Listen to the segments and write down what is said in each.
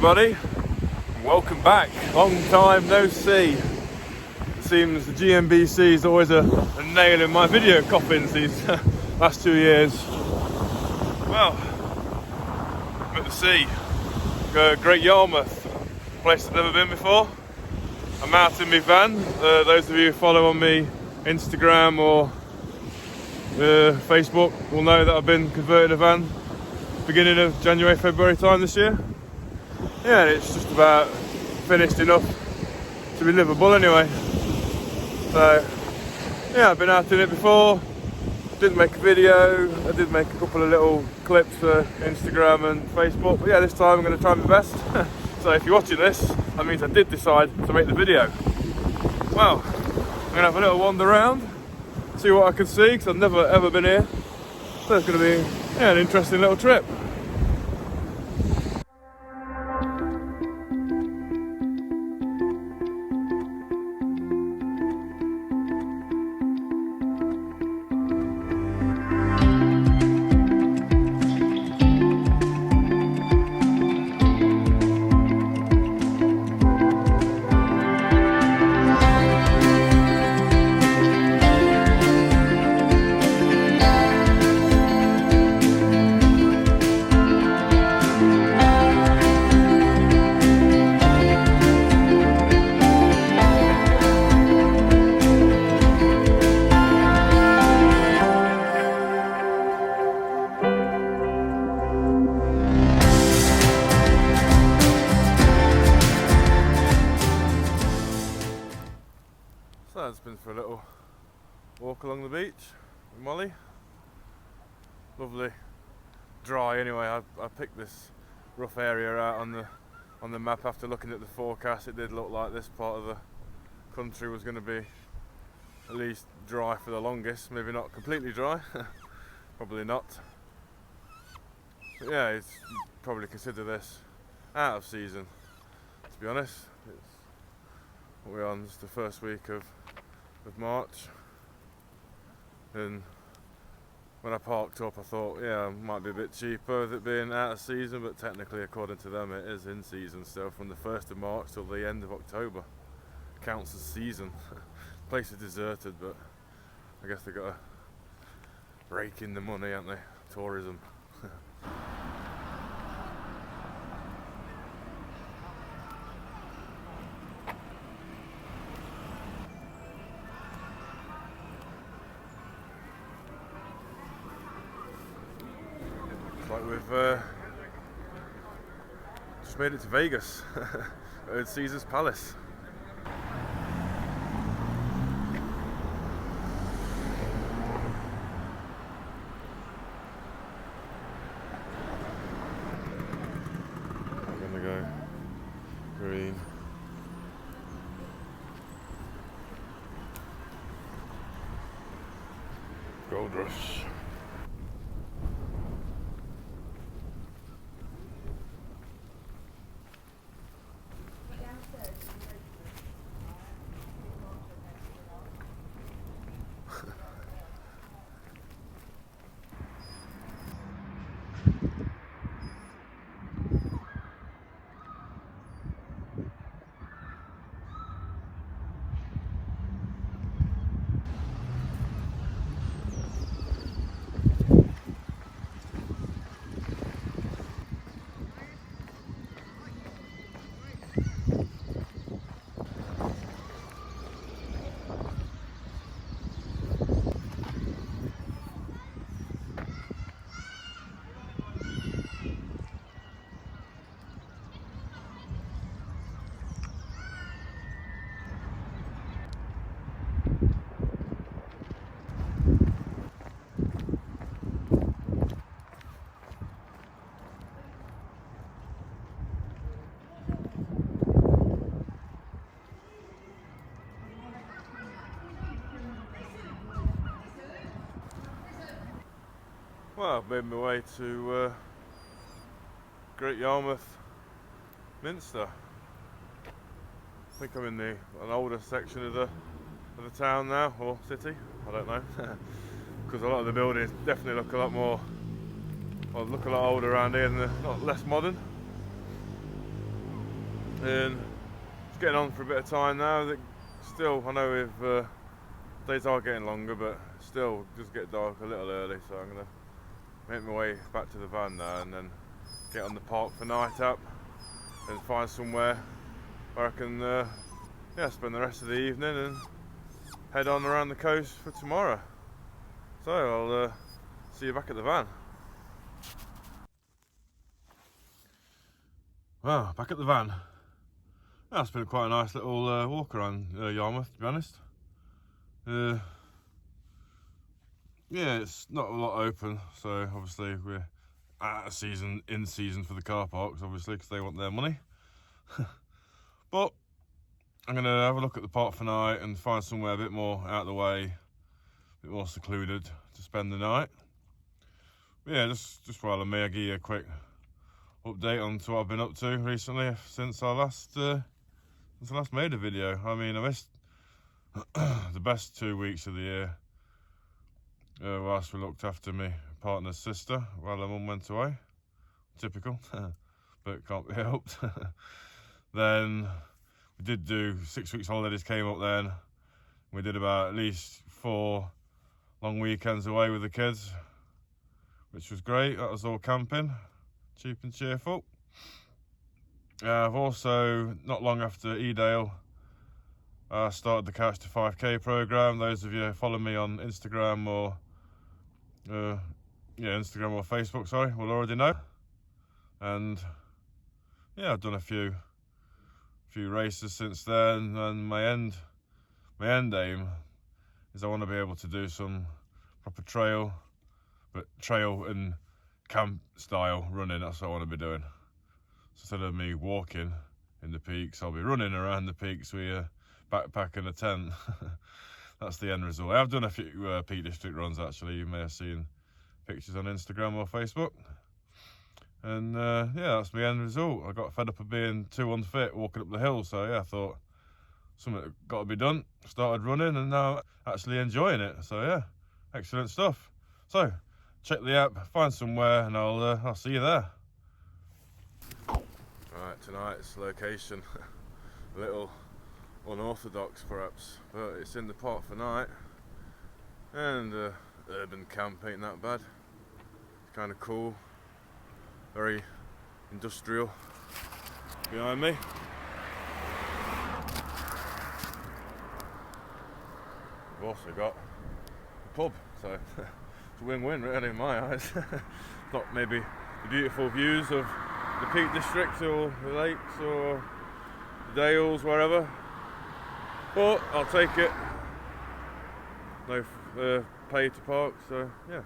everybody, welcome back. Long time no see. It seems the GMBC is always a nail in my video coffins these last 2 years. Well, I'm at the sea, Great Yarmouth, place I've never been before. I'm out in my van. Those of you who follow on me Instagram or Facebook will know that I've been converting a van beginning of January, February time this year. Yeah, and it's just about finished enough to be livable anyway. So yeah, I've been out in it before, didn't make a video. I did make a couple of little clips for Instagram and Facebook, but yeah, this time I'm going to try my best. So if you're watching this, that means I did decide to make the video. Well, I'm going to have a little wander around, see what I can see, because I've never ever been here. So it's going to be an interesting little trip. So I've just been for a little walk along the beach with Molly. Lovely, dry anyway. I picked this rough area out on the map after looking at the forecast. It did look like this part of the country was going to be at least dry for the longest. Maybe not completely dry, probably not. But yeah, it's probably consider this out of season, to be honest. We're on just the first week of March, and when I parked up I thought, yeah, it might be a bit cheaper with it being out of season, but technically according to them it is in season still. From the 1st of March till the end of October counts as season. Place is deserted, but I guess they got to rake in the money, haven't they? Tourism. Like we've just made it to Vegas at Caesar's Palace. I'm gonna go green. Gold Rush. Well, I've made my way to Great Yarmouth Minster. I think I'm in an older section of the town now, or city, I don't know. Because a lot of the buildings definitely look a lot more, well, look a lot older around here and they're not less modern. and it's getting on for a bit of time now. Still, I know if days are getting longer, but still it does get dark a little early, so I'm gonna make my way back to the van now and then get on the park for night app and find somewhere where I can spend the rest of the evening and head on around the coast for tomorrow. So I'll see you back at the van. Well, back at the van. That's been quite a nice little walk around Yarmouth, to be honest. Yeah, it's not a lot open, so obviously we're in season for the car parks, obviously, because they want their money. But I'm gonna have a look at the park for night and find somewhere a bit more out of the way, a bit more secluded to spend the night. But yeah, just while I'm here, I'll give you a quick update on what I've been up to recently since I last made a video. I mean, I missed the best 2 weeks of the year whilst we looked after my partner's sister while her mum went away. Typical, but can't be helped. Then we did do 6 weeks holidays, came up then. We did about at least 4 long weekends away with the kids, which was great. That was all camping, cheap and cheerful. I've also, not long after E-Dale, started the Couch to 5K program. Those of you who follow me on Instagram or Instagram or Facebook, sorry, will already know. And yeah, I've done a few races since then, and my end aim is I want to be able to do some proper trail and camp style running. That's what I want to be doing. So instead of me walking in the peaks, I'll be running around the peaks with a backpack and a tent. That's the end result. I've done a few Peak District runs, actually. You may have seen pictures on Instagram or Facebook. And yeah, that's my end result. I got fed up of being too unfit walking up the hill, so yeah, I thought something got to be done. Started running and now actually enjoying it. So yeah, excellent stuff. So check the app, find somewhere, and I'll see you there. Right, tonight's location, a little unorthodox perhaps, but it's in the park for night, and urban camp ain't that bad. It's kind of cool, very industrial behind me. We've also got a pub, so it's a win-win really in my eyes. Not maybe the beautiful views of the Peak District or the lakes or the Dales, wherever, but I'll take it. No pay to park, so yeah,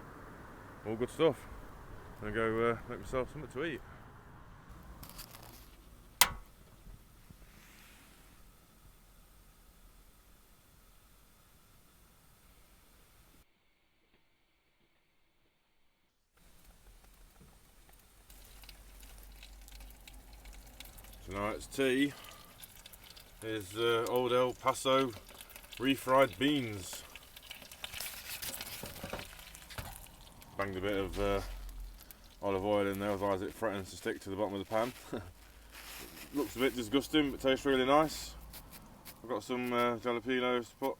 all good stuff. I'm gonna go make myself something to eat. Tonight's tea is Old El Paso refried beans. Banged a bit of olive oil in there, otherwise it threatens to stick to the bottom of the pan. Looks a bit disgusting, but tastes really nice. I've got some jalapenos to put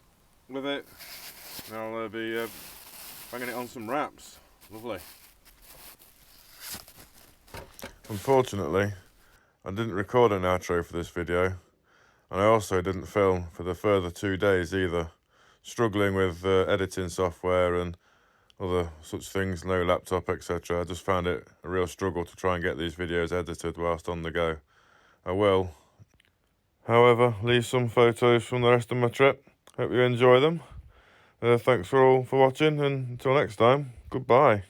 with it, and I'll be banging it on some wraps. Lovely. Unfortunately, I didn't record an outro for this video, and I also didn't film for the further 2 days either. Struggling with editing software and other such things, no laptop, etc. I just found it a real struggle to try and get these videos edited whilst on the go. I will, however, leave some photos from the rest of my trip. Hope you enjoy them. Thanks for watching, and until next time, goodbye.